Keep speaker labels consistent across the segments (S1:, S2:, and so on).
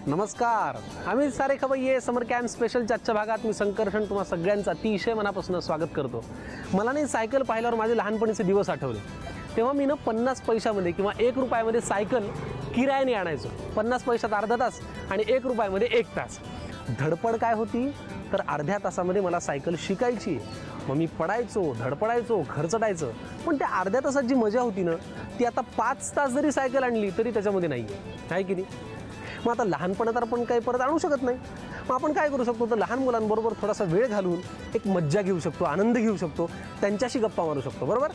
S1: नमस्कार, आम्ही सारे खबैये समर कॅम्प स्पेशलच्या आजच्या भागात मी संकर्षण तुम्हा सगळ्यांचं अतिशय मनापासून स्वागत करतो. मला नाही सायकल पाहिल्यावर माझे लहानपणीचे दिवस आठवले. तेव्हा मी 50 पैशामध्ये किंवा 1 रुपयामध्ये सायकल किरायाने आणायचो. 50 पैशात अर्धा तास आणि 1 रुपयामध्ये 1 तास. धडपड काय होती तर अर्ध्या तासामध्ये मला सायकल शिकायची. मग मी पडायचो, धडपडायचो, खर्चटायचं. पण त्या अर्ध्या तासात जी मजा होती ना ती आता 5 तास जरी सायकल आणली तरी त्याच्यामध्ये नाही आहे की नाही. मग आता लहानपणात आपण काही परत आणू शकत नाही. मग आपण काय करू शकतो तर लहान मुलांबरोबर थोडासा वेळ घालवून एक मज्जा घेऊ शकतो, आनंद घेऊ शकतो, त्यांच्याशी गप्पा मारू शकतो. बरोबर.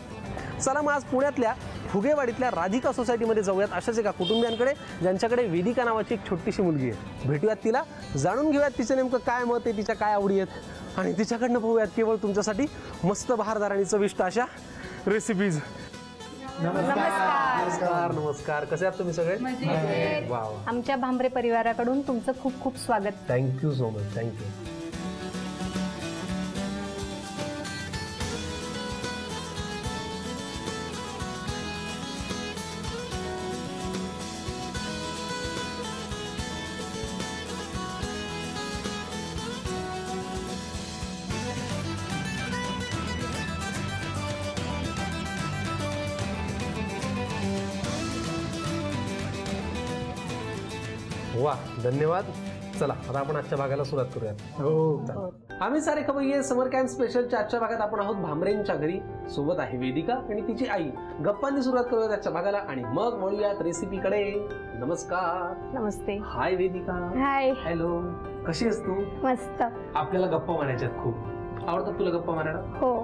S1: चला मग आज पुण्यातल्या फुगेवाडीतल्या राधिका सोसायटीमध्ये जाऊयात अशाच एका कुटुंबियांकडे ज्यांच्याकडे वेदिका नावाची एक छोटीशी मुलगी आहे. भेटूयात तिला, जाणून घेऊयात तिचं नेमकं काय मत आहे, तिच्या काय आवडी आहेत आणि तिच्याकडनं पाहूयात केवळ तुमच्यासाठी मस्त बहारदार आणि चविष्ट अशा रेसिपीज. नमस्कार. नमस्कार. कसे आहात तुम्ही सगळे? वा.
S2: आमच्या भांबरे परिवाराकडून तुमचं खूप खूप स्वागत.
S1: Thank you so much. थँक्यू. वा, धन्यवाद. चला आता आपण आजच्या भागाला सुरुवात करूयात. हो. आम्ही सारे खबैये समर कॅम्प स्पेशलच्या आजच्या भागात आपण आहोत भांबरेंच्या घरी. सोबत आहे वेदिका आणि तिची आई. गप्पांनी सुरुवात करूयात आजच्या भागाला आणि मग वळूयात रेसिपीकडे. नमस्कार.
S2: नमस्ते.
S1: हाय वेदिका.
S2: हाय.
S1: हॅलो. कशी आहेस तू?
S2: मस्त.
S1: आपल्याला गप्पा मारायच्यात खूप. आवडतात तुला गप्पा मारायला?
S2: हो.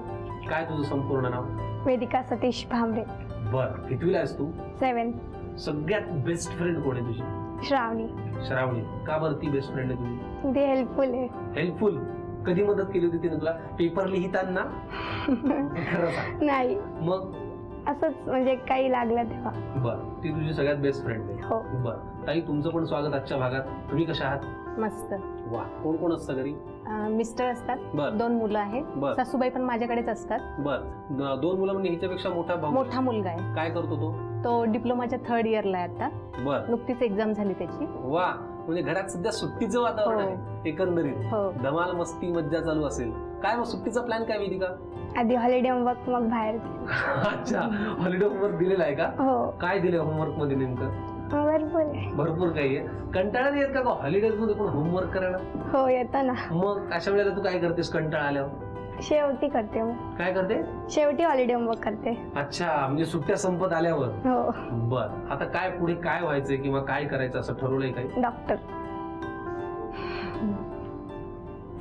S1: काय तुझं संपूर्ण नाव?
S2: वेदिका सतीश भांबरे.
S1: बर. कितवीला आहेस तू?
S2: 7.
S1: सगळ्यात बेस्ट फ्रेंड कोण आहे तुझी?
S2: श्रावणी.
S1: श्रावणी. का बरं ती बेस्ट फ्रेंड आहे तुझी?
S2: ते हेल्पफुल आहे.
S1: हेल्पफुल. कधी मदत केली होती तिने तुला पेपर लिहिताना? खरं सांग.
S2: नाही,
S1: मग
S2: असंच म्हणजे काही लागलं तेव्हा.
S1: बर. ती तुझी सगळ्यात बेस्ट फ्रेंड आहे.
S2: हो.
S1: बर. ताई, तुमचं पण स्वागत आजच्या भागात. तुम्ही कशा आहात?
S2: मस्त.
S1: वा. कोण कोण असतं घरी?
S2: मिस्टर असतात,
S1: बर.
S2: 2 मुलं आहेत.
S1: बर.
S2: सासूबाई पण माझ्याकडेच असतात.
S1: बर. 2 मुलं म्हणजे हिच्यापेक्षा मोठा भाऊ?
S2: मोठा मुलगा आहे.
S1: काय करतो तो?
S2: तो डिप्लोमाच्या 3rd इयरला आहे आता.
S1: बर.
S2: नुकतीच एक्झाम झाली त्याची.
S1: वा. म्हणजे घरात सध्या सुट्टीचं वातावरण आहे एकंदरीत.
S2: हो.
S1: धमाल मस्ती मज्जा चालू असेल. काय मग सुट्टीचा प्लॅन काय वेदिका?
S2: आधी हॉलिडे होमवर्क, मग बाहेर.
S1: अच्छा, हॉलिडे होमवर्क दिलेला आहे का?
S2: हो.
S1: काय दिले होमवर्क मध्ये नेमकं? भरपूर काही आहे. कंटाळा नाही येत का हॉलिडेज मध्ये पण होमवर्क करायला?
S2: हो, येतं ना.
S1: मग अशा वेळेला तू काय करतेस कंटाळा आल्यावर?
S2: शेवटी करते.
S1: काय करते?
S2: शेवटी हॉलिडे होमवर्क करते.
S1: अच्छा, म्हणजे सुट्ट्या संपत आल्यावर.
S2: हो.
S1: बर. आता काय पुढे काय व्हायचंय किंवा काय करायचं असं ठरवलंय काही?
S2: डॉक्टर.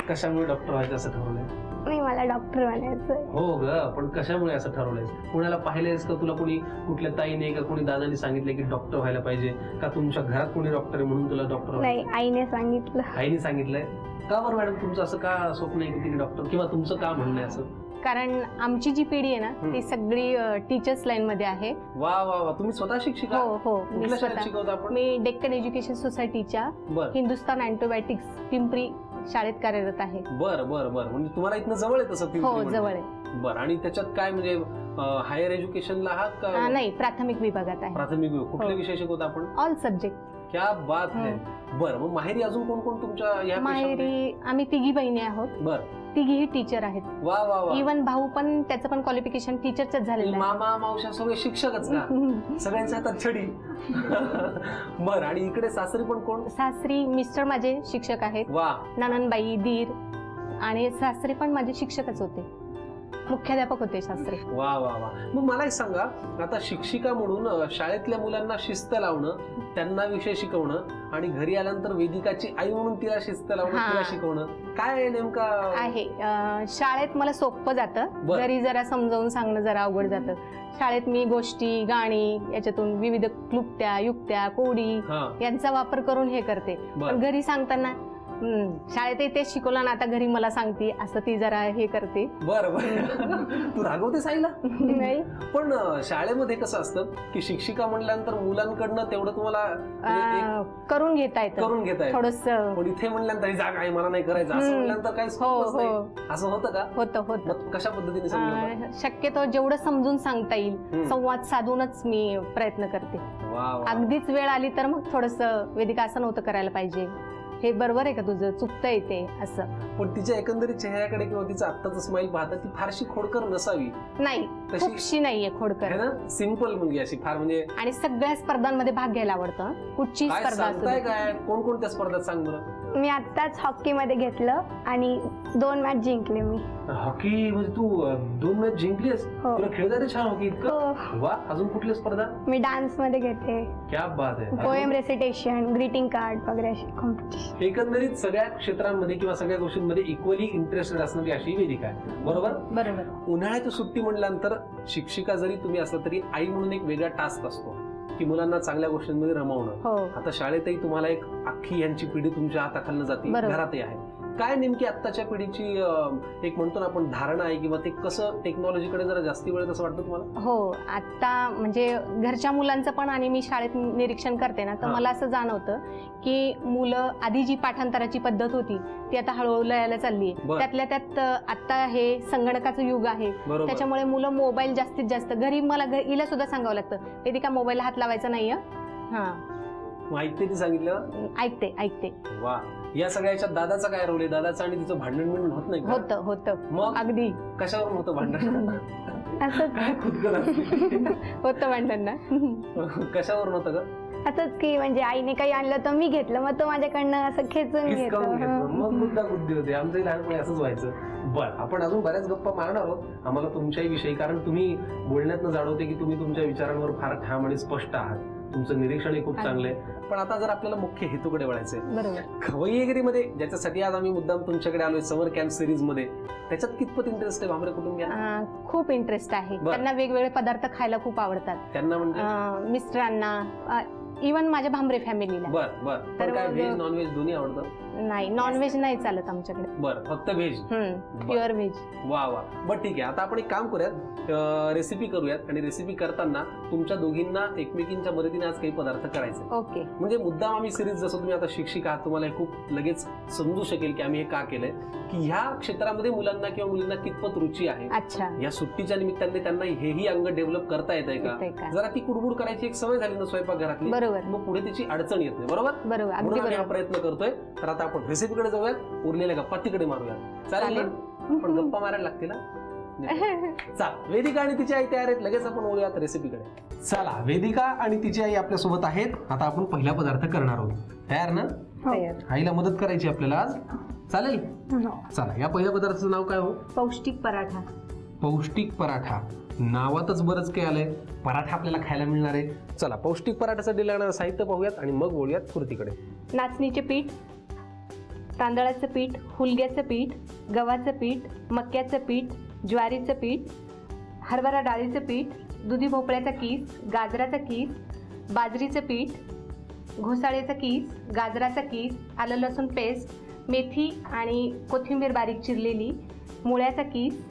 S1: कशामुळे डॉक्टर व्हायचं असं ठरवलंय?
S2: नाही, मला डॉक्टर बनायचंय.
S1: हो ग, पण कशामुळे असं ठरवलंय? कुणाला पाहिलंयस का? तुला कोणी कुठल्या ताईने का कोणी दादाने सांगितलं की डॉक्टर व्हायला पाहिजे का? तुमच्या घरात कोणी डॉक्टर आहे म्हणून तुला डॉक्टर?
S2: नाही, आईने सांगितलं.
S1: आईने सांगितलंय का? बरं मॅडम, तुमचं असं का स्वप्न आहे की तिने डॉक्टर, किंवा तुमचं का म्हणणं आहे असं?
S2: कारण आमची जी पिढी आहे ना ती सगळी टीचर्स लाईन मध्ये आहे.
S1: वा वा वा. तुम्ही स्वतः शिक्षिका?
S2: हो हो, मी
S1: कुठल्या शाळेत
S2: स्वतः.
S1: शिकवता आपण?
S2: मी डेक्कन एज्युकेशन सोसायटीच्या हिंदुस्तान अँटिबायोटिक्स पिंपरी शाळेत कार्यरत आहे.
S1: बरं बरं बरं. म्हणजे तुम्हाला इथनं जवळ आहे तसं?
S2: हो, जवळ आहे.
S1: बरं. आणि त्याच्यात काय म्हणजे हायर एज्युकेशनला आहात का?
S2: नाही, प्राथमिक विभागात आहे.
S1: प्राथमिक विभाग. कुठले विषय शिकवता आपण?
S2: All subject.
S1: क्या बात आहे. बरं. मग माहेरी अजून कोण कोण तुमच्या?
S2: माहेरी आम्ही 3 बहिणी आहोत.
S1: बरं.
S2: 3ही टीचर आहेत.
S1: वा वा वा.
S2: इव्हन भाऊ पण, त्याचं पण क्वालिफिकेशन टीचरच झालेलं आहे.
S1: मामा मावशा सगळे शिक्षकच का? सगळ्यांच्या हातात छडी. बरं. आणि इकडे सासरी पण कोण?
S2: सासरी मिस्टर माझे शिक्षक आहेत.
S1: वा.
S2: ननंदबाई, दीर आणि सासरी पण माझे शिक्षकच होते, मुख्याध्यापक होते सासरे.
S1: वा वा वा. मग मला एक सांगा, आता शिक्षिका म्हणून शाळेतल्या मुलांना शिस्त लावणं, त्यांना विषय शिकवणं आणि घरी आल्यानंतर वेदिकाची आई म्हणून तिला शिस्त लावणं, तिला शिकवणं, काय नेमका
S2: आहे? शाळेत मला सोपं जातं, घरी जरा समजावून सांगणं जरा अवघड जातं. शाळेत मी गोष्टी, गाणी याच्यातून विविध क्लुप्त्या, युक्त्या, कोडी यांचा वापर करून हे करते. पण घरी सांगताना शाळेतही तेच शिकवलं ना, आता घरी मला सांगते असं, ती जरा हे करते.
S1: बरं बरं. तू रागवते साईला?
S2: नाही,
S1: पण शाळेमध्ये कसं असतं की शिक्षिका म्हणल्यानंतर मुलांकडनं तेवढं तुम्हाला
S2: करून घेता
S1: करून घेता येतं.
S2: थोडस.
S1: पण इथे म्हणल्यानंतर ही जागा आहे, मला नाही करायचं असं म्हणल्यानंतर काही स्कोपच नाही. असं होतं का?
S2: होतं.
S1: मग कशा पद्धतीने समजवलं?
S2: शक्यतो जेवढं समजून सांगता येईल संवाद साधूनच मी प्रयत्न करते.
S1: वा वा.
S2: अगदीच वेळ आली तर मग थोडस वेदिका असं नव्हतं करायला पाहिजे, हे बरोबर आहे का तुझं, चुकतंय ते असं.
S1: पण तिच्या एकंदरीत चेहऱ्याकडे किंवा तिचा आत्ताचं स्माइल पाहता ती फारशी खोडकर नसावी.
S2: नाही, खूपशी नाहीये खोडकर,
S1: है ना? सिंपल मुलगी अशी फार म्हणजे.
S2: आणि सगळ्या स्पर्धांमध्ये भाग घ्यायला आवडतं. कुठची
S1: काय
S2: स्पर्धा असू
S1: सांगताय
S2: दे.
S1: काय? कोणकोणत्या स्पर्धेत सांग बरं.
S3: मी आत्ताच हॉकीमध्ये घेतलं आणि 2 मॅच जिंकले मी.
S1: हॉकी म्हणजे तू 2 मॅच जिंकलीस?
S3: हो.
S1: तुला खेळता येते छान हॉकी इतकं?
S3: हो.
S1: वा. अजून कुठली स्पर्धा?
S3: मी डान्समध्ये घेते,
S1: क्या बात आहे.
S3: पोएम रेसिटेशन, ग्रीटिंग कार्ड वगैरे अशी कॉम्पिटिशन.
S1: एकंदरीत सगळ्या क्षेत्रांमध्ये किंवा सगळ्या गोष्टींमध्ये इक्वली इंटरेस्टेड असणारी अशी वेदिका आहे. बरोबर. उन्हाळ्याची सुट्टी म्हटल्यानंतर शिक्षिका जरी तुम्ही असला तरी आई म्हणून एक वेगळा टास्क असतो की मुलांना चांगल्या गोष्टींमध्ये रमवणं. आता शाळेतही तुम्हाला एक अख्खी यांची पिढी तुमच्या हाताखालनं जाते, घरातही आहे. काय नेमकी आत्ताच्या पिढीची एक म्हणतो ना आपण धारणा आहे किंवा ते कसं टेक्नॉलॉजीकडे जरा जास्ती वेळ कसं वाटतं तुम्हाला?
S2: हो, आता म्हणजे घरच्या मुलांचं पण आणि मी शाळेत निरीक्षण करते ना, तर मला असं जाणवतं की मुलं आधी जी पाठांतराची पद्धत होती ती आता हळूहळू लयाला चालली आहे. त्यातल्या त्यात आता हे संगणकाचं युग आहे, त्याच्यामुळे मुलं मोबाईल जास्तीत जास्त घरी, मला हिला सुद्धा सांगावं लागतं, वेदिका मोबाईलला हात लावायचा नाही.
S1: ऐकते ती सांगितलं?
S2: ऐकते.
S1: वा. या सगळ्याच्या दादाचा काय रोल आहे? दादाचं आणि तिचं भांडण मिळून होत नाही?
S2: होतं.
S1: मग
S2: अगदी.
S1: कशावरून होतं भांडण?
S3: असं
S1: काय खुदकल असते?
S2: होतं भांडण ना.
S1: कशावरून होतं का?
S3: असंच की म्हणजे आईने काही आणलं तर मी घेतलं, मग तो माझ्याकडनं असं खेचून घेतो.
S1: मग मुद्दा बुद्धी होते. आमचंही लहानपणी असंच व्हायचं. बरं, आपण अजून बऱ्याच गप्पा मारणार आहोत आम्हाला तुमच्याही विषयी, कारण तुम्ही बोलण्यातनं जाणवते की तुम्ही तुमच्या विचारांवर फार ठाम आणि स्पष्ट आहात. तुमचं निरीक्षणही खूप चांगलं आहे. पण आता जर आपल्याला मुख्य हेतूकडे वळायचंय,
S2: बरोबर,
S1: खवय्येगिरीमध्ये ज्याच्यासाठी आज आम्ही मुद्दाम तुमच्याकडे आलोय समर कॅम्प सिरीज मध्ये, त्याच्यात कितपत इंटरेस्ट आहे भांबरे कुटुंबियांना?
S2: खूप इंटरेस्ट आहे. त्यांना वेगवेगळे पदार्थ खायला खूप आवडतात.
S1: त्यांना म्हणजे
S2: मिस्टरांना, इव्हन माझ्या भांबरे फॅमिलीला.
S1: बरं. तर काय व्हेज नॉनव्हेज दोन्ही आवडतं?
S2: नाही, नॉनव्हेज नाही चालत आमच्याकडे.
S1: बरं, फक्त व्हेज.
S2: Pure veg.
S1: वा. बरं, ठीक आहे. आता आपण एक काम करूयात, रेसिपी करूयात, आणि रेसिपी करताना तुमच्या दोघींना एकमेकींच्या मदतीने आज काही पदार्थ करायचे.
S2: ओके.
S1: म्हणजे मुद्दाम आम्ही सिरीज, जसं तुम्ही आता शिक्षिका आहात, तुम्हाला हे खूप लगेच समजू शकेल की आम्ही हे का केलंय, की ह्या क्षेत्रामध्ये मुलांना किंवा मुलींना कितपत रुची आहे.
S2: अच्छा.
S1: या सुट्टीच्या निमित्ताने त्यांना हेही अंग डेव्हलप करता येतंय का? जरा ती कुडबुड करायची एक सवय झाली ना स्वयंपाकघरातली,
S2: बरोबर,
S1: मग पुढे त्याची अडचण येत नाही. बरोबर. म्हणून आम्ही हा प्रयत्न करतोय. तर आता आपण रेसिपीकडे जाऊयात, उरलेल्या गप्पा तिकडे मारूयात. चालेल ना? पण गप्पा मारायला लागतील ना. चाल, वेदिका आणि तिची आई तयार आहेत, लगेच आपण वळूयात रेसिपीकडे. चला, वेदिका आणि तिची आई आपल्या सोबत आहेत. आता आपण पहिला पदार्थ करणार आहोत. तयार ना? आईला मदत करायची आपल्याला आज. चालेल? चला, या पहिल्या पदार्थाचं नाव काय हो?
S2: पौष्टिक पराठा.
S1: पौष्टिक पराठा. नावातच बरंच काही आलंय. पराठा आपल्याला खायला मिळणार आहे. चला, पौष्टिक पराठ्यासाठी लागणारं साहित्य पाहूयात आणि मग बोलूयात कृतीकडे.
S2: नाचणीचे पीठ, तांदळाचं पीठ, हुलग्याचं पीठ, गव्हाचं पीठ, मक्याचं पीठ, ज्वारीचं पीठ, हरभरा डाळीचं पीठ, दुधी भोपळ्याचा कीस, गाजराचा कीस, बाजरीचं पीठ, घोसाळ्याचा कीस, गाजराचा कीस, आलं लसूण पेस्ट, मेथी आणि कोथिंबीर बारीक चिरलेली, मुळ्याचा कीस,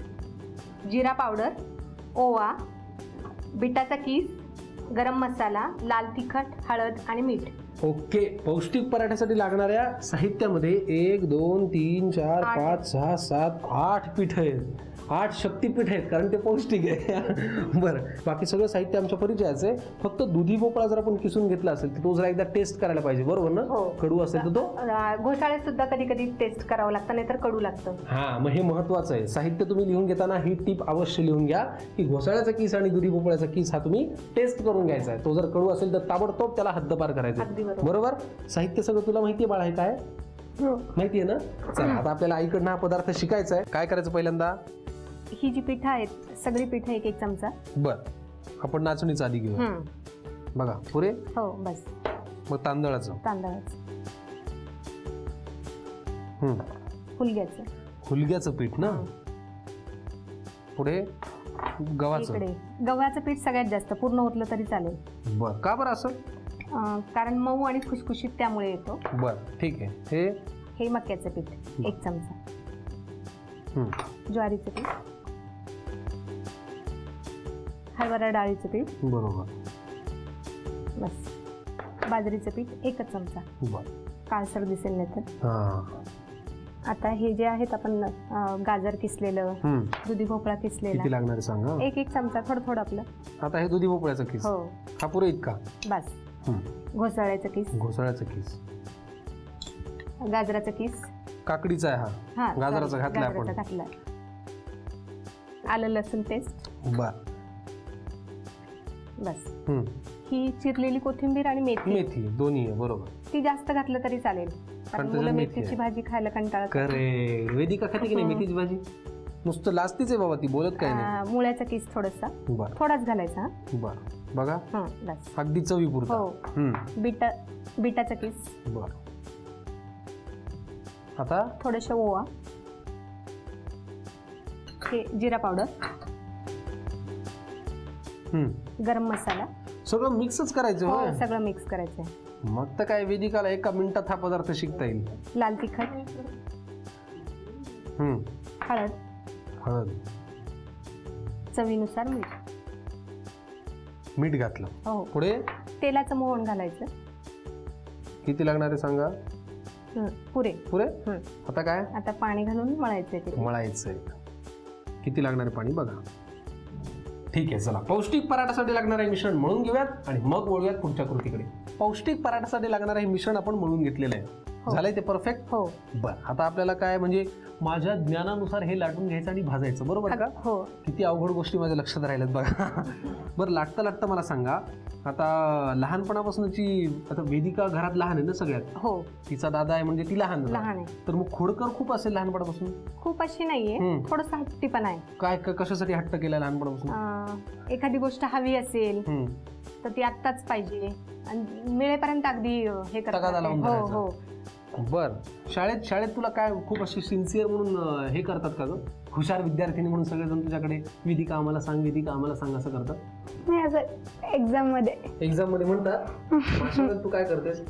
S2: जिरा पावडर, ओवा, बिटाचा कीस, गरम मसाला, लाल तिखट, हळद आणि मीठ.
S1: ओके. पौष्टिक पराठ्यासाठी लागणाऱ्या साहित्यामध्ये 1 2 3 4 5 6 7 8 पीठ आहेत. 8 शक्तीपीठ आहेत, कारण ते पौष्टिक आहे. बरं, बाकी सगळं साहित्य आमच्या परिचयाचं आहे. फक्त दुधी भोपळा जर आपण किसून घेतला असेल तर तो जरा एकदा टेस्ट करायला पाहिजे. बरोबर ना? कडू असेल तर तो
S2: घोसाळ्यात सुद्धा कधी कधी टेस्ट करावं लागतं, नाही तर कडू लागतं.
S1: हा, मग हे महत्वाचं आहे. साहित्य तुम्ही लिहून घेताना ही टिप अवश्य लिहून घ्या की घोसाळ्याचा कीस आणि दुधी भोपळ्याचा कीस हा तुम्ही टेस्ट करून घ्यायचा आहे. तो जर कडू असेल तर ताबडतोब त्याला हद्दपार करायचं. बरोबर. साहित्य सगळं तुला माहितीये बाळा? हे काय माहितीये ना? चला, आता आपल्याला आईकडनं हा पदार्थ शिकायचा आहे. काय करायचं पहिल्यांदा?
S2: ही जी पिठं आहेत, सगळी पिठं 1 चमचा.
S1: बर, आपण नाचणीचं आधी घेऊ. बघा, पुरे?
S2: हो, बस.
S1: मग तांदळाचं. हुलग्याचं पीठ ना. पुढे गव्हाचं.
S2: गव्हाचं पीठ सगळ्यात जास्त, पूर्ण ओतलं तरी चालेल.
S1: बर, का बरं असं?
S2: कारण मऊ आणि खुसखुशीत त्यामुळे येतो.
S1: बर, ठीक आहे.
S2: हे मक्याचं पीठ 1 चमचा, ज्वारीचं पीठ, हरभरा डाळीचं पीठ,
S1: बरोबर,
S2: बस. बाजरीचं पीठ 1 चमचा, काळसर दिसेल नाही तर. आता हे जे आहेत आपण गाजर किसलेलं, दुधी भोपळा किसलेला,
S1: किती लागणार आहे सांगा.
S2: 1 चमचा, थोडं थोडं आपलं.
S1: आता हे दुधी भोपळ्याचं किस,
S2: हो
S1: हा पुरे इतका,
S2: बस. घोसाळ्याचं किस,
S1: घोसाळ्याचं किस,
S2: गाजराचं किस,
S1: काकडीचा आहे हा, गाजराचा घातलाय आपण,
S2: घातलाय, आलं लसूण पेस्ट, बस. ही चिरलेली कोथिंबीर आणि मेथी,
S1: मेथी दोन्ही आहे, बरोबर.
S2: ती जास्त घातलं तरी चालेल, कारण मुलं मेथीची भाजी खायला कंटाळतात.
S1: करेक्ट. वेदिका खाते की नाही मेथीची भाजी? नुसतं लाजतीच आहे बाबा ती, बोलत काय नाही.
S2: मुळ्याचा किस थोडासा, थोडाच घालायचा.
S1: बर, बघा
S2: बस,
S1: अगदी चवीपुरता.
S2: हो. बीटाचा किस,
S1: बर. आता
S2: थोडंसं ओवा, हे जिरा पावडर, गरम मसाला,
S1: सगळं मिक्सच करायचं.
S2: हो
S1: होय,
S2: सगळं मिक्स करायचंय.
S1: मग तर काय वेदिकाला 1 मिनिटात हा पदार्थ शिकता येईल.
S2: लाल तिखट, हळद,
S1: हळद,
S2: चवीनुसार मीठ,
S1: मीठ घातलं.
S2: हो.
S1: पुढे
S2: तेलाचं मोहन घालायचं.
S1: किती लागणार आहे सांगा.
S2: पुरे.
S1: पुरे. आता काय,
S2: आता पाणी घालून मळायचंय ते.
S1: मळायचंय. किती लागणार आहे पाणी बघा. ठीक आहे, चला पौष्टिक पराठासाठी लागणारे मिश्रण मळून घेऊयात आणि मग वळूयात पुढच्या कृतीकडे. पौष्टिक पराठासाठी लागणारे हे मिश्रण आपण मळून घेतलेलं आहे. झालंय ते परफेक्ट.
S2: हो.
S1: बरं, आता आपल्याला काय म्हणजे माझ्या ज्ञानानुसार हे लाटून घ्यायचं आणि भाजायचं, बरोबर का?
S2: हो.
S1: किती अवघड गोष्टी माझ्या लक्षात राहिल्यात बघा. बरं, लाटता मला सांगा, आता लहानपणापासूनची, आता वेदिका घरात लहान आहे ना सगळ्यात.
S2: हो.
S1: तिचा दादा आहे म्हणजे ती लहान
S2: आहे,
S1: तर मग खोडकर खूप असेल लहानपणापासून.
S2: खूप अशी नाहीये, थोडंसं हट्टीपणा आहे.
S1: काय कशासाठी हट्ट केला लहानपणापासून?
S2: एखादी गोष्ट हवी असेल तर ती आत्ताच पाहिजे आणि मिळेपर्यंत अगदी हे करतात. हो हो.
S1: बर, शाळेत तुला काय खूप अशी सिन्सिअर म्हणून हे करतात का ग? हुशार विद्यार्थिनी म्हणून सगळेजण तुझ्याकडे वेदिका आम्हाला सांग, वेदिका आम्हाला सांग असं करतात?
S3: नाही, असं एक्झाम मध्ये
S1: म्हणतात. तू काय करतेस?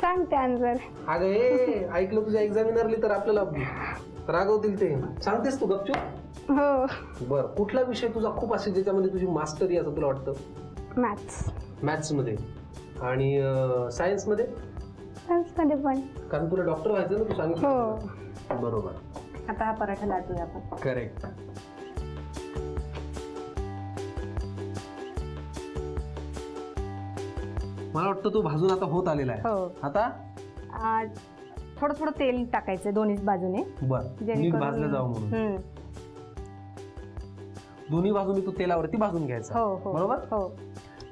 S3: सांगते आन्सर.
S1: अगं हे ऐकलं तुझ्या एक्झामिनरली तर आपल्याला रागवतील ते. सांगतेस तू गपचूप?
S3: हो.
S1: बर, कुठला विषय तुझा खूप असे ज्याच्यामध्ये तुझी मास्टरी असं तुला वाटतं? मॅथ्स मध्ये. आणि सायन्स मध्ये?
S3: सायन्समध्ये पण.
S1: कारण तुला डॉक्टर व्हायचं ना, तू सांगितलं.
S3: हो.
S1: बरोबर.
S2: आता हा पराठा लाटूया आपण.
S1: करेक्ट. मला वाटतं तो भाजून आता होत आलेला आहे.
S2: हो.
S1: आता
S2: थोडं थोडं तेल टाकायचं दोन्ही बाजूने.
S1: बरं, नीट भाजलं जावं म्हणून. दोन्ही बाजूनी तो तेलावरती भाजून घ्यायचा.
S2: हो हो.
S1: बरोबर.
S2: हो.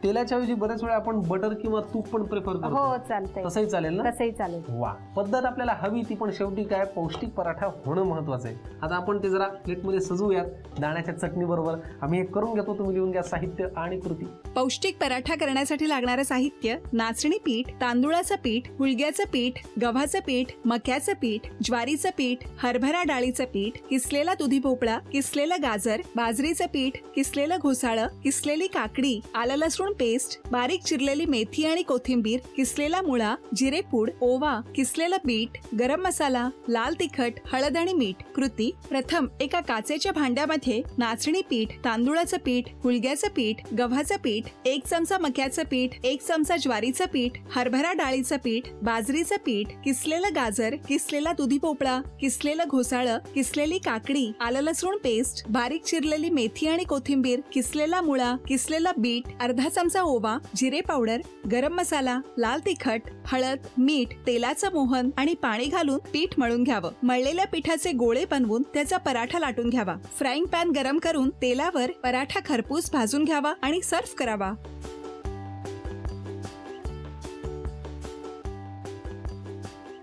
S1: तेलाच्या ऐवजी बऱ्याच वेळा आपण बटर किंवा तूप पण प्रेफर करतो.
S2: हो, चालतंय.
S1: तसंही चालेल ना?
S2: तसंही चालेल.
S1: वा, पद्धत आपल्याला हवी ती, पण शेवटी काय पौष्टिक पराठा होणं महत्वाचं आहे. आता आपण ते जरा प्लेटमध्ये सजवूयात दाण्याच्या चटणी बरोबर. आम्ही हे करून घेतो, तुम्ही लिहून घ्या साहित्य आणि कृती.
S4: पौष्टिक पराठा करण्यासाठी लागणारं साहित्य: नाचणी पीठ, तांदूळाचं पीठ, हुलग्याचं पीठ, गव्हाचं पीठ, मक्याचं पीठ, ज्वारीचं पीठ, हरभरा डाळीचं पीठ, किसलेला दुधी भोपळा, किसलेलं गाजर, बाजरीचं पीठ, किसलेलं घोसाळं, किसलेली काकडी, आलं लसूण पेस्ट, बारीक चिरलेली मेथी आणि कोथिंबीर, किसलेला मुळा, जिरेपूड, ओवा, किसलेलं बीट, गरम मसाला, लाल तिखट, हळद आणि मीठ. कृती: प्रथम एका काचेच्या भांड्यामध्ये नाचणी पीठ, तांदूळाचं पीठ, हुलग्याचं पीठ, गव्हाचं पीठ, 1 चमचा मक्याचं पीठ, 1 चमचा ज्वारीचं पीठ, हरभरा डाळीचं पीठ, बाजरीचं पीठ, किसलेलं गाजर, किसलेला दुधी भोपळा, किसलेलं घोसाळं, किसलेली काकडी, आलं लसूण पेस्ट, बारीक चिरलेली मेथी आणि कोथिंबीर, किसलेला मुळा, किसलेला बीट, अर्धा चमचा ओवा, जिरे पावडर, गरम मसाला, लाल तिखट, हळद, मीठ, तेलाचं मोहन आणि पाणी घालून पीठ मळून घ्यावं. मळलेल्या पिठाचे गोळे बनवून त्याचा पराठा लाटून घ्यावा. फ्राईंग पॅन गरम करून तेलावर पराठा खरपूस भाजून घ्यावा आणि सर्व्ह करावा.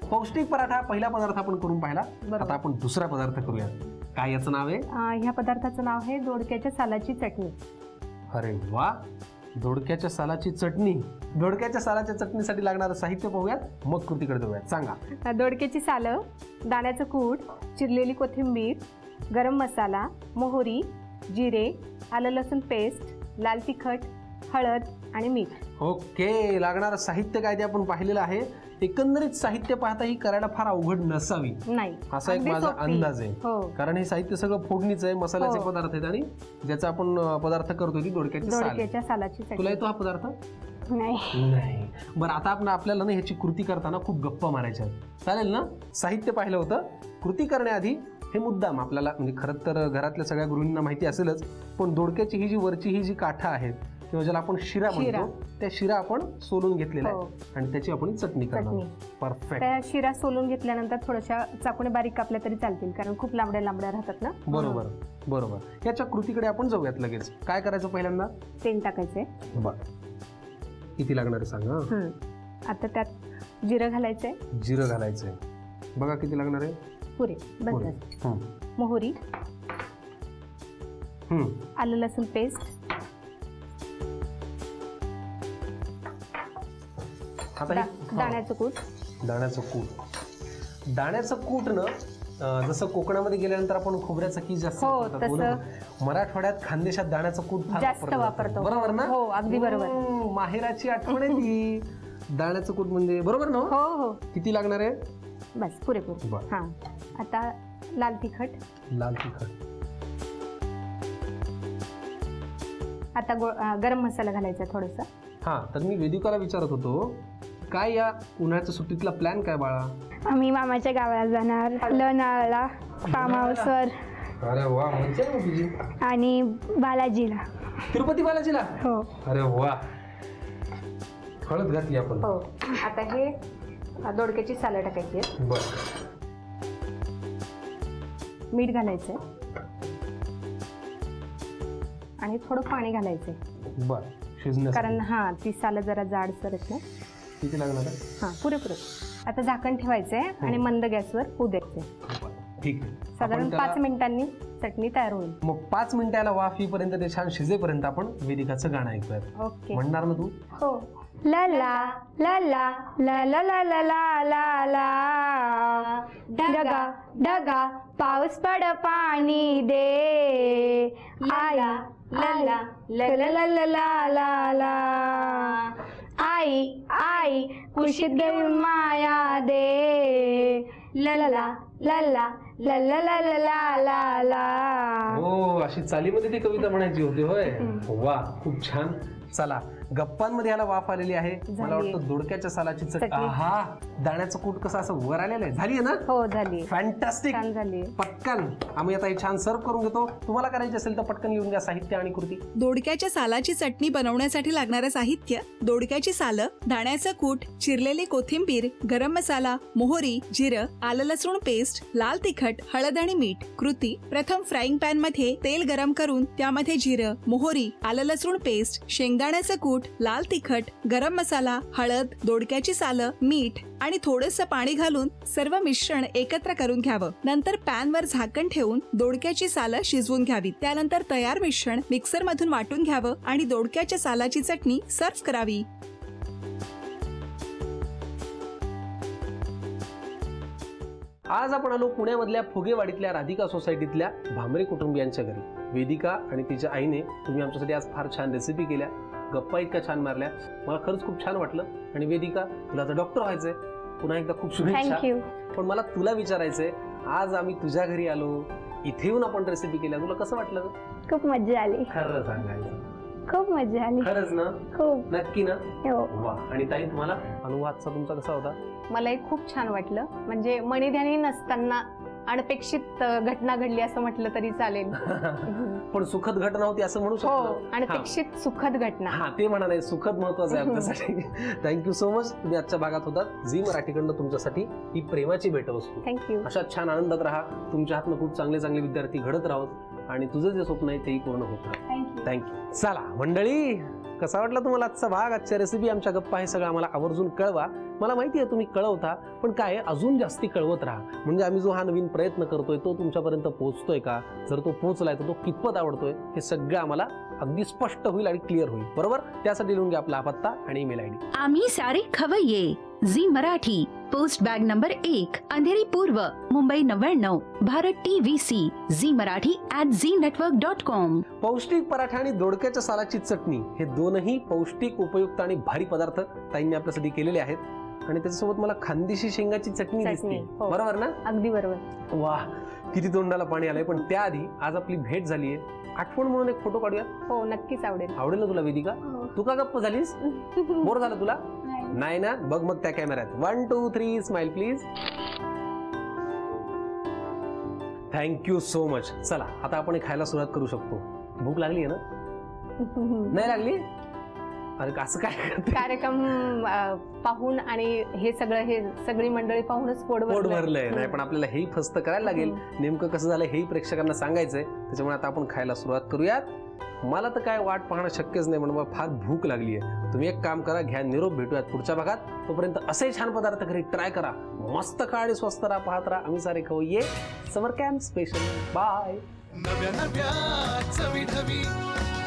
S1: पौष्टिक पराठा पहिला पदार्थ आपण करून पाहिला. आता आपण दुसरा पदार्थ करूया. काय याचं नाव आहे?
S2: ह्या पदार्थाचं नाव आहे दोडक्याच्या सालाची चटणी.
S1: अरे वा, दोडक्याच्या सालाची चटणी. दोडक्याच्या सालाच्या चटणीसाठी लागणारं साहित्य पाहूयात, मग कृतीकडे जाऊयात. सांगा.
S2: दोडक्याची सालं, दाण्याचं कूट, चिरलेली कोथिंबीर, गरम मसाला, मोहरी, जिरे, आलं लसूण पेस्ट, लाल तिखट, हळद आणि मीठ.
S1: ओके, लागणारं साहित्य काय ते आपण पाहिलेलं आहे. एकंदरीत साहित्य पाहता ही करायला फार अवघड नसावी
S2: नाही,
S1: असा एक
S2: अगदी
S1: माझा
S2: सोपी.
S1: अंदाज आहे.
S2: हो.
S1: कारण हे साहित्य सगळं फोडणीचं आहे, मसाल्याचे
S2: हो.
S1: पदार्थ आहेत आणि ज्याचा आपण पदार्थ करतोय ती दोडक्याची साल.
S2: दोडक्याच्या सालाची
S1: तुला
S2: चटणी.
S1: येतो हा पदार्थ?
S3: नाही.
S1: नाही. बरं, आता आपण आपल्याला ना ह्याची कृती करताना खूप गप्पा मारायच्या आहेत. चालेल ना? साहित्य पाहिलं होतं. कृती करण्याआधी हे मुद्दाम आपल्याला, म्हणजे खरं तर घरातल्या सगळ्या गृहिणींना माहिती असेलच, पण दोडक्याची ही जी वरची ही जी काठा आहेत किंवा ज्याला आपण शिरा म्हणतो, त्या शिरा आपण सोलून घेतलेल्या
S2: हो.
S1: आहेत आणि त्याची आपण चटणी करणार.
S2: चटणी.
S1: परफेक्ट.
S2: त्या शिरा सोलून घेतल्यानंतर थोड्याशा चाकूने बारीक कापल्या तरी चालतील, कारण खूप लांबड्या लांबड्या राहतात ना.
S1: बरोबर बरोबर. याच्या कृतीकडे आपण जाऊयात लगेच. काय करायचं पहिल्यांदा?
S2: तेल टाकायचंय.
S1: बरं, किती लागणार आहे सांग. हा,
S2: आता त्यात जिरं घालायचंय.
S1: जिरं घालायचंय. बघा किती लागणार आहे.
S2: पुरे बस.
S1: हं.
S2: मोहरी,
S1: हं.
S2: आलं लसूण पेस्ट,
S1: आता हे
S2: दाण्याचं कूट.
S1: दाण्याचं कूट. दाण्याचं कूट ना जसं कोकणामध्ये गेल्यानंतर आपण खोबऱ्याचं की जास्त
S2: हो,
S1: वापरतात,
S2: तसं.
S1: बोला. मराठवाड्यात खानदेशात दाण्याचं कूट फार
S2: जास्त
S1: वापरलं जातं.
S2: वापरतो.
S1: बरोबर ना?
S2: हो, अगदी बरोबर.
S1: माहेराची आठवण आहे ती. दाण्याचं कूट म्हणजे बरोबर ना?
S2: हो हो,
S1: किती लागणार आहे?
S2: बस पुरेपूर.
S1: बरं.
S2: हा, आता लाल तिखट.
S1: लाल तिखट.
S2: आता गरम मसाला घालायचा थोडासा.
S1: हा, तर मी वेदिकाला विचारत होतो, काय या उन्हाळ्याच्या सुट्टीतला प्लॅन काय बाळा?
S3: आम्ही मामाच्या गावाला जाणार, लोणावळा फार्म हाऊसवर
S1: अरे वा, मजा आहे मग तुझी.
S3: आणि बालाजीला.
S1: तिरुपती बालाजीला?
S3: हो.
S1: अरे वा. हळद घातली आपण.
S2: हो. आता हे दोडक्याची सालं टाकायची आहे.
S1: बर.
S2: मीठ घालायचंय आणि थोडं पाणी घालायचंय,
S1: बर, शिजण्यासाठी.
S2: कारण हा ती सालं जरा जाडसर आहेत ना.
S1: किती लागणार आहे?
S2: हा, पुरेपूर. आता झाकण ठेवायचंय आणि मंद गॅसवर होऊ द्यायचंय.
S1: बरं, ठीक आहे.
S2: साधारण
S1: आपण त्याला-
S2: 5 मिनिटांनी चटणी तयार होईल.
S1: मग 5 मिनिटाला वाफ येईपर्यंत ते छान शिजेपर्यंत आपण वेदिकाचं गाणं ऐकूयात.
S2: ओके.
S1: म्हणणार ना तू?
S2: हो.
S3: ला ला ला ला ला ला ला ला ला ला ला ढगा ढगा पाऊस पड पाणी दे आया ला ला ला ला ला ला ला ला ला आई आई कुशीत घेऊन माया दे ला ला ला ला ला ला ला ला ला ला ला ला.
S1: हो, अशी चालीमध्ये ती कविता म्हणायची होती होय. वा, खूप छान. चला, गप्पांमध्ये याला वाफ आलेली आहे. मला वाटतं दोडक्याच्या सालाची चटणी. आहा, दाण्याचं कूट कसं असं वर आलेलं आहे. झाली आहे ना?
S2: हो, झाली.
S1: फॅन्टास्टिक.
S2: छान झाली.
S1: पटकन आम्ही आता हे छान सर्व करून घेतो. तुम्हाला करायची असेल तर पटकन लिहून घ्या साहित्य आणि कृती.
S4: दोडक्याच्या सालाची चटणी बनवण्यासाठी लागणारं साहित्य: दोडक्याची सालं, दाण्याचं कूट, चिरलेली कोथिंबीर, गरम मसाला, मोहरी, जिरं, आलं लसूण पेस्ट, लाल तिखट, हळद आणि मीठ. कृती: प्रथम फ्राईंग पॅन मध्ये तेल गरम करून त्यामध्ये जिरं, मोहरी, आलं लसूण पेस्ट, शेंगदाण्याचं कूट, लाल तिखट, गरम मसाला, हळद, दोडक्याची सालं, मीठ आणि थोडंसं पाणी घालून सर्व मिश्रण एकत्र करून घ्यावं. नंतर पॅन वर झाकण ठेवून दोडक्याची सालं शिजवून घ्यावी. त्यानंतर तयार मिश्रण मिक्सर मधून वाटून घ्यावं आणि दोडक्याच्या सालाची चटणी सर्व्ह करावी.
S1: आज आपण आलो पुण्यामधल्या फुगेवाडीतल्या राधिका सोसायटीतल्या भामरे कुटुंबियांच्या घरी. वेदिका आणि तिच्या आईने तुम्ही आमच्यासाठी आज फार छान रेसिपी केल्या, गप्पा इतक्या छान मारल्या. मला खरंच खूप छान वाटलं. आणि वेदिका, तुला आता डॉक्टर व्हायचंय. पुन्हा एकदा खूप शुभेच्छा.
S3: थँक्यू.
S1: पण मला तुला विचारायचंय, आज आम्ही तुझ्या घरी आलो, इथे येऊन आपण रेसिपी केल्या, तुला कसं वाटलं?
S3: खूप मजा आली.
S1: खरं सांगायचं?
S3: खूप मजा आली.
S1: खरंच ना?
S3: खूप.
S1: नक्की ना?
S3: हो.
S1: वा. आणि ताई, तुम्हाला अनुभव आजचा तुमचा कसा होता?
S2: मलाही खूप छान वाटलं. म्हणजे मणीध्यानी नसताना अनपेक्षित घटना घडली असं म्हटलं तरी चालेल.
S1: पण सुखद घटना होती असं म्हणू
S2: हो,
S1: शकतो.
S2: अनपेक्षित सुखद घटना.
S1: हा, ते म्हणा नाही, सुखद महत्वाचं आहे आमच्यासाठी. Thank you so much. तुम्ही आजच्या भागात होतात. झी मराठीकडनं तुमच्यासाठी ही प्रेमाची भेटवस्तू.
S2: थँक्यू.
S1: अशा छान आनंदात राहा. तुमच्या हातनं खूप चांगले चांगले विद्यार्थी घडत राहोत आणि तुझं जे स्वप्न आहे तेही पूर्ण होत राहत. थँक्यू. चला मंडळी, कसा वाटला तुम्हाला आजचा भाग, आजच्या रेसिपी, आमच्या गप्पा, हे सगळं आम्हाला आवर्जून कळवा. मला माहिती आहे तुम्ही कळवता, पण काय अजून जास्ती कळवत राहा. म्हणजे आम्ही जो हा नवीन प्रयत्न करतोय तो तुमच्यापर्यंत पोहोचतोय का, जर तो पोहोचलाय तर तो कितपत आवडतोय, हे सगळं आम्हाला अगदी स्पष्ट होईल आणि क्लिअर होईल. बरोबर? त्यासाठी लिहून घ्या आपला पत्ता आणि ईमेल आयडी.
S5: आम्ही सारे खवय्ये. Zee Marathi, post bag number 1, Andheri पूर्व, मुंबई 99, भारत TVC, झी मराठी @ZeeNetwork.com.
S1: पौष्टिक पराठा आणि दोडक्याच्या सालाची चटणी हे दोनही पौष्टिक, उपयुक्त आणि भारी पदार्थ ताईंनी आपल्यासाठी केलेले आहेत. आणि त्याच्यासोबत मला खानदेशी शेंगाची चटणी दिसते,
S2: हो.
S1: बरोबर ना?
S2: अगदी बरोबर.
S1: वाह, किती तोंडाला पाणी आलंय. पण त्याआधी आज आपली भेट झालीये, आठवण म्हणून एक फोटो काढूया.
S2: हो, नक्कीच आवडेल.
S1: आवडेल ना तुला वेदिका? तू का गप्प झालीस? बोर झालं तुला? नाही ना? बघ मग त्या कॅमेऱ्यात. 1 2 3 smile please. Thank you so much. चला आता आपण खायला सुरुवात करू शकतो. भूक लागली आहे ना? नाही लागली? अरे असं काय करते?
S2: कार्यक्रम पाहून आणि हे सगळी मंडळी पाहूनच पोट
S1: भरलंय. नाही पण आपल्याला हेही फस्त करायला लागेल. नेमकं कसं झालं हेही प्रेक्षकांना सांगायचंय. त्याच्यामुळे आता आपण खायला सुरुवात करूयात. मला तर काय वाट पाहणं शक्यच नाही, म्हणून मला फार भूक लागली आहे. तुम्ही एक काम करा, घ्या निरोप, भेटूयात पुढच्या भागात. तोपर्यंत असे छान पदार्थ घरी ट्राय करा. मस्त खा आणि स्वस्त राहा, पाहत राहा आम्ही सारे खाऊ ये समर कॅम्प स्पेशल. बाय.
S6: नव्या नव्या चवी ढवी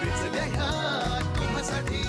S6: विचल्या ह्या तुम्हासाठी